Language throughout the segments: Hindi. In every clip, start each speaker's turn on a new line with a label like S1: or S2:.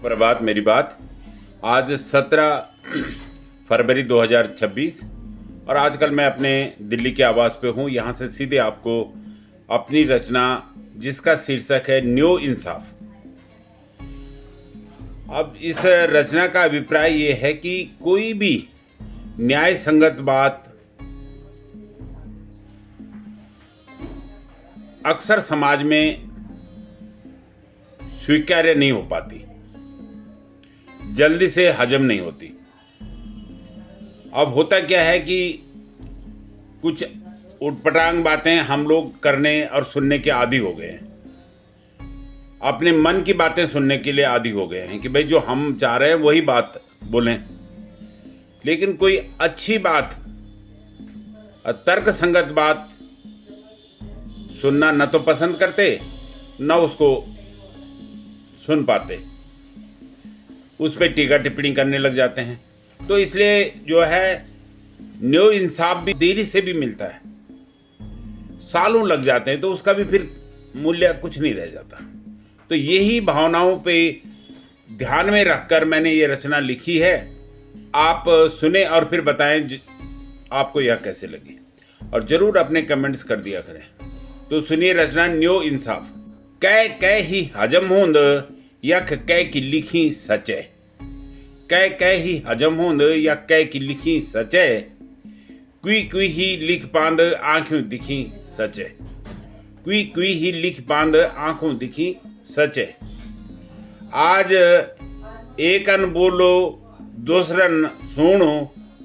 S1: प्रभात मेरी बात। आज 17 फरवरी 2026 और आजकल मैं अपने दिल्ली के आवास पे हूँ। यहाँ से सीधे आपको अपनी रचना जिसका शीर्षक है न्यू इंसाफ। अब इस रचना का अभिप्राय ये है कि कोई भी न्याय संगत बात अक्सर समाज में स्वीकार्य नहीं हो पाती, जल्दी से हजम नहीं होती। अब होता क्या है कि कुछ उटपटांग बातें हम लोग करने और सुनने के आदी हो गए हैं, अपने मन की बातें सुनने के लिए आदी हो गए हैं कि भाई जो हम चाह रहे हैं वही बात बोलें। लेकिन कोई अच्छी बात, तर्क संगत बात सुनना न तो पसंद करते, न उसको सुन पाते, उस पर टीका टिप्पणी करने लग जाते हैं। तो इसलिए जो है न्यू इंसाफ भी देरी से भी मिलता है, सालों लग जाते हैं, तो उसका भी फिर मूल्य कुछ नहीं रह जाता। तो यही भावनाओं पे ध्यान में रखकर मैंने ये रचना लिखी है। आप सुने और फिर बताएं आपको यह कैसे लगी, और जरूर अपने कमेंट्स कर दिया करें। तो सुनिए रचना न्यू इंसाफ। कै ही हजम होंद यख कै की लिखी सचे, कै ही हजम होंद या कै की लिखी सचे, कुई ही लिख पांद आंखों दिखी सचे, कुई ही लिख पांद आंखों दिखी सचे। आज एकन बोलो दूसरन सुनो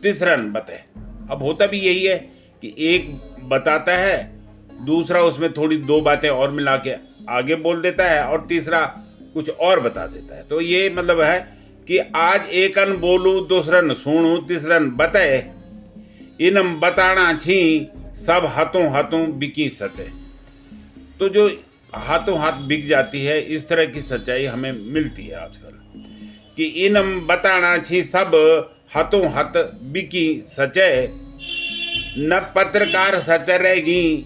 S1: तीसरन बते। अब होता भी यही है कि एक बताता है, दूसरा उसमें थोड़ी दो बातें और मिला के आगे बोल देता है और तीसरा कुछ और बता देता है। तो ये मतलब है कि आज एकन बोलू दूसरन सुनू तीसरन बते, इनम बताना छी सब हाथों हाथों बिकी सचे। तो जो हाथों हाथ बिक जाती है, इस तरह की सच्चाई हमें मिलती है आजकल कि इनम बताना छी सब हाथों हाथ बिकी सचे। न पत्रकार सच रहेगी,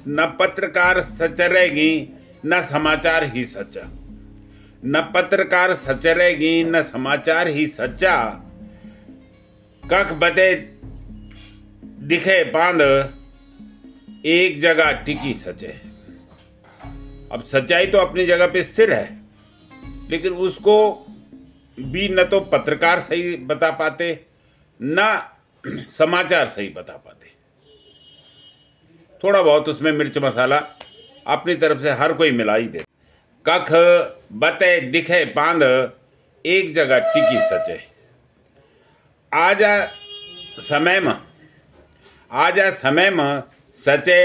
S1: न पत्रकार सच रहेगी, न समाचार ही सच्चा, न पत्रकार सच रहेगी, न समाचार ही सच्चा। कख बते दिखे बांध एक जगह टिकी सचे। अब सच्चाई तो अपनी जगह पे स्थिर है, लेकिन उसको भी न तो पत्रकार सही बता पाते, न समाचार सही बता पाते। थोड़ा बहुत उसमें मिर्च मसाला अपनी तरफ से हर कोई मिला ही दे। कख बते दिखे बांध एक जगह टिकी सचे। आजा समय में सचे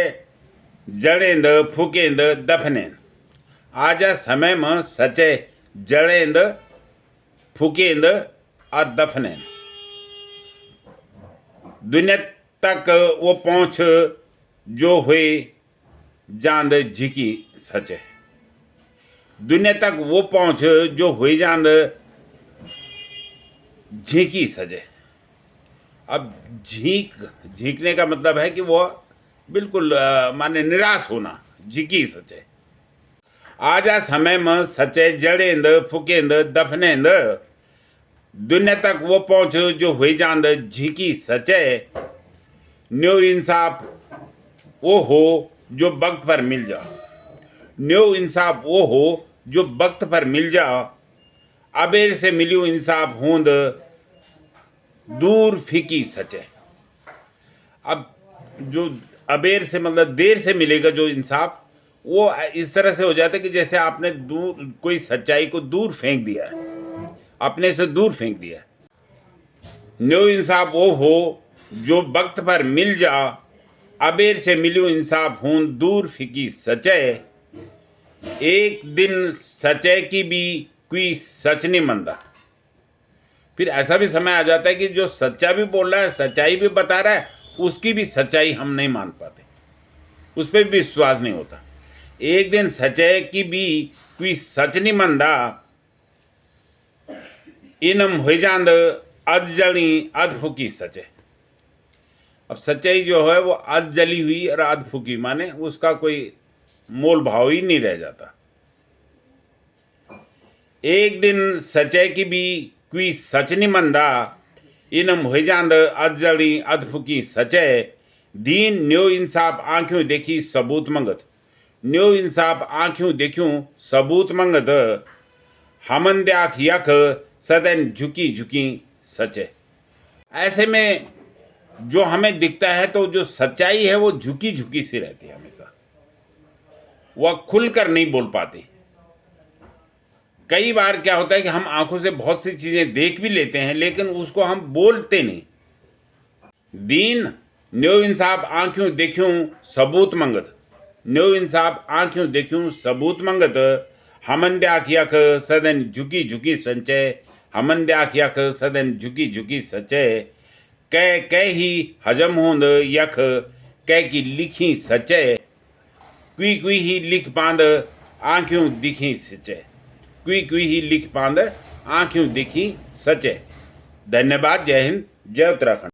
S1: जड़ेंद फूकेंद दफनें। आजा समय में सचे जड़ेंद फूकेंद और दफनें। दुनिया तक वो पहुंच जो हुई जांद झिकी सचे। दुनिया तक वो पहुंच जो हुई जांद झींकी सजे। अब झींकने का मतलब है कि वो बिल्कुल माने निराश होना, झींकी सचे। आजा समय में सचे जड़ेंद फुकेंद दफनेंद, दुनिया तक वो पहुंच जो हुई जांद झींकी सचे। न्यू इंसाफ वो हो जो वक्त पर मिल जा, न्यू इंसाफ वो हो जो वक्त पर मिल जा। अबेर से मिलियो इंसाफ होंद दूर फीकी सचे। अब जो अबेर से मतलब देर से मिलेगा जो इंसाफ, वो इस तरह से हो जाता है कि जैसे आपने दूर कोई सच्चाई को दूर फेंक दिया है, अपने से दूर फेंक दिया है। न्यू इंसाफ वो हो जो वक्त पर मिल जा, अबेर से मिलियो इंसाफ होंद दूर फीकी सचे। एक दिन सचे की भी कोई सच नहीं मनता। फिर ऐसा भी समय आ जाता है कि जो सच्चा भी बोल रहा है, सच्चाई भी बता रहा है, उसकी भी सच्चाई हम नहीं मान पाते, उस पर भी विश्वास नहीं होता। एक दिन सच्चाई की भी कोई सच नहीं मनता, इनम हो जांद अध जली अध फुकी सचे। अब सच्चाई जो है वो अध जली हुई और अध फुकी, माने उसका कोई मोल भाव ही नहीं रह जाता। एक दिन सचे की भी कोई सच नहीं मंदा इनम हो जांद अध जड़ी अध फुकी सचे दीन न्यो इंसाफ आंखों देखी सबूत मंगत न्यो इंसाफ आंखों देखूं सबूत मंगत हमन द्याख यख सदैन झुकी झुकी सचे। ऐसे में जो हमें दिखता है तो जो सच्चाई है वो झुकी झुकी सी रहती है, हमेशा वह खुलकर नहीं बोल पाती। कई बार क्या होता है कि हम आंखों से बहुत सी चीजें देख भी लेते हैं लेकिन उसको हम बोलते नहीं। दीन न्यो इंसाफ आंखों देखूं सबूत मंगत न्यो इंसाफ आंखों देखूं सबूत मंगत हमन द्याख यख सदन झुकी झुकी संचय हमन द्याख यख सदन झुकी झुकी सचय कै ही हजम होंद यख कै की लिखी सचय कुई ही लिख पांद आंखों दिखी सचय कुई ही लिख पांद आंखों दिखी सचय। धन्यवाद। जय हिंद, जय उत्तराखंड।